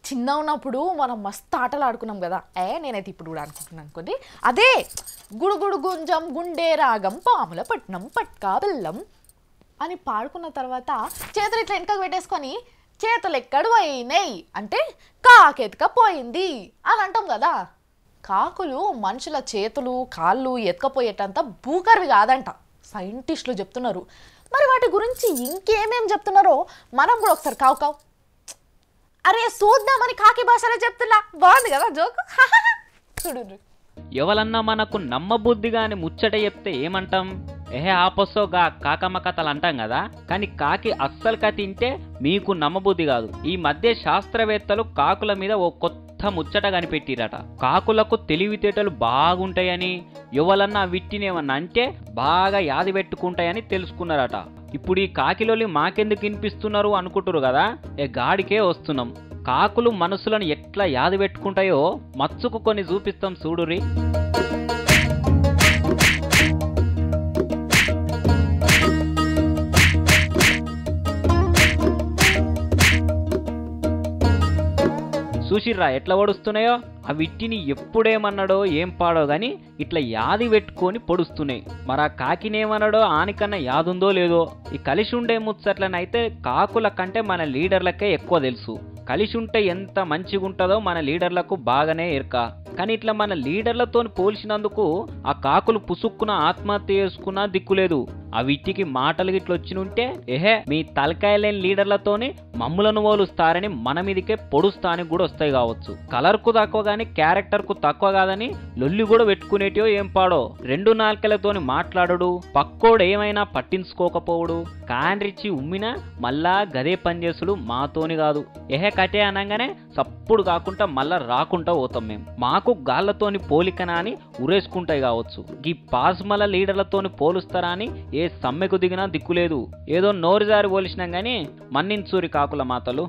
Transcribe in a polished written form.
చిన్న ఉన్నప్పుడు మనం మస్తు ఆటలు ఆడుకున్నాం కదా. నేనైతే ఇప్పుడు కూడా అనుకుంటున్నాను అనుకోండి. అదే గుడుగుడు గుంజం గుండె రాగం పాముల పట్నం పట్కా బెల్లం అని పాడుకున్న తర్వాత చేతులు ఇట్లా వెనకకు పెట్టేసుకొని చేతులు ఎక్కడ పోయినాయి అంటే కాకెత్తుకపోయింది అని అంటాం కదా. కాకులు మనుషుల చేతులు కాళ్ళు ఎత్తుకపోయేటంత భూకర్వి కాదంట సైంటిస్టులు చెప్తున్నారు. మరి వాటి గురించి ఇంకేమేం చెప్తున్నారో మనం కూడా ఒకసారి కావు కావు అరే చూద్దామని కాకి భాషలో చెప్తున్నా. బాగుంది కదా జోక్. చూడు ఎవలన్నా మనకు నమ్మబుద్ధిగాని ముచ్చట చెప్తే ఏమంటాం? ఆపొస్సోగా కాకమ్మ కథలు అంటాం కదా. కానీ కాకి అస్సలు తింటే మీకు నమ్మబుద్ధి కాదు. ఈ మధ్య శాస్త్రవేత్తలు కాకుల మీద ఓ కొత్త ముచ్చట కనిపెట్టిరట. కాకులకు తెలివితేటలు బాగుంటాయని, ఎవలన్నా విట్టినేమన్నా అంటే బాగా యాది పెట్టుకుంటాయని తెలుసుకున్నారట. ఇప్పుడు ఈ కాకిలోని మాకెందుకు వినిపిస్తున్నారు అనుకుంటారు కదా. గాడికే వస్తున్నాం. కాకులు మనసులను ఎట్లా యాది పెట్టుకుంటాయో మచ్చుకు కొన్ని చూపిస్తాం చూడురి. చూసిర్రా ఎట్లా పొడుస్తున్నాయో. ఆ విట్టిని ఎప్పుడేమన్నాడో ఏం పాడో గాని ఇట్లా యాది పెట్టుకొని పొడుస్తున్నాయి. మరి ఆ కాకినేమన్నాడో ఆనికన్నా యాదుందో లేదో. ఈ కలిసి ఉండే ముచ్చట్లనైతే కాకుల కంటే మన లీడర్లకే ఎక్కువ తెలుసు. కలిసి ఉంటే ఎంత మంచిగా ఉంటుందో మన లీడర్లకు బాగానే ఎరక. కానీ ఇట్లా మన లీడర్లతో పోల్చినందుకు ఆ కాకులు పుసుక్కున ఆత్మహత్య చేసుకున్నా దిక్కులేదు. ఆ విట్టికి మాటలు గిట్ల వచ్చినుంటే మీ తలకాయలేని లీడర్లతోని మమ్ములను పోలుస్తారని మన మీదకే పొడుస్తానికి కూడా వస్తాయి కావచ్చు. కలర్ కు తక్కువ గానీ క్యారెక్టర్ కు తక్కువ కాదని లొల్లి కూడా పెట్టుకునేటియో ఏం పాడో. 2 నాలుకలతోని మాట్లాడు, పక్కోడు ఏమైనా పట్టించుకోకపోవుడు, కాండ్రిచ్చి ఉమ్మినా మళ్ళా గదే పనిచేసుడు మాతోని కాదు. కటే అనగానే సప్పుడు కాకుండా మళ్ళా రాకుండా పోతాం మేము. మాకు గాళ్లతోని పోలికనా అని ఉరేసుకుంటాయి కావచ్చు. ఈ పాస్మల లీడర్లతోని పోలుస్తారా అని ఏ సమ్మెకు దిగినా దిక్కులేదు. ఏదో నోరు జారి పోలిసినాం గానీ మన్నించూరి కాకుల మాటలు.